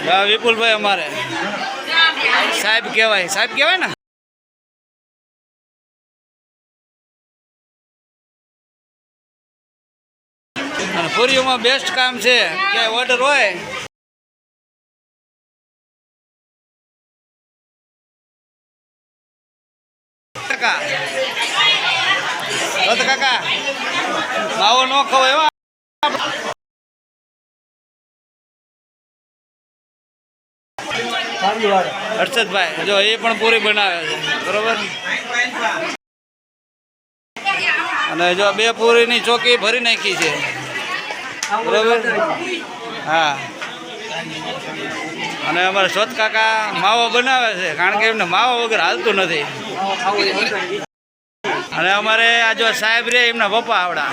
વિપુલભાઈ અમારે સાહેબ કહેવાય ને. અને પૂરીઓમાં બેસ્ટ કામ છે ક્યાંય ઓર્ડર હોય કાકા માવો ન ખવાય એવા હર્ષદભાઈ જો એ પણ પૂરી બનાવે છે બરોબર. અને જો 2 પૂરીની ચોકી ભરી નાખી છે બરોબર. હા અને અમારા શોધ કાકા માવો બનાવે છે કારણ કે એમને માવો વગર હાલતું નથી. અને અમારે આ જો સાહેબ રે એમના પપ્પા આવડા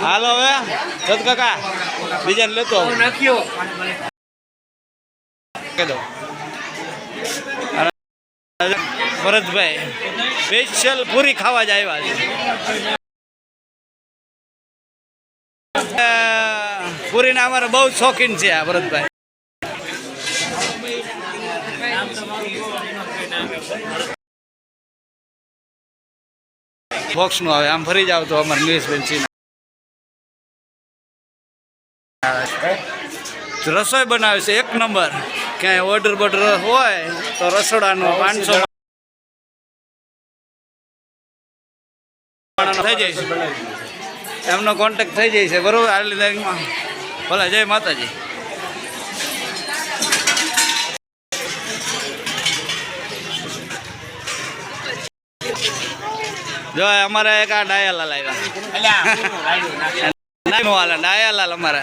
હાલો હવે શોધ કાકા બીજાને લેતો ભરતભાઈ સ્પેશિયલ પૂરી ખાવા જ આવ્યા છે. પૂરીના અમારે બહુ શોખીન છે આ ભરતભાઈ. બોક્સનું આવે આમ ફરી જાવ તો અમારે નિલેશબેન સિંહ રસોઈ બનાવે છે 1 નંબર. ક્યાંય ઓર્ડર બોર્ડર હોય તો રસોડાનો 500 થઈ જાય છે એમનો કોન્ટેક્ટ થઈ જાય છે બરોબર. આટલી તારીખમાં ભલે જય માતાજી. જો અમારે એક આ ડાયાલાલ આવ્યા ડાયાલાલ અમારે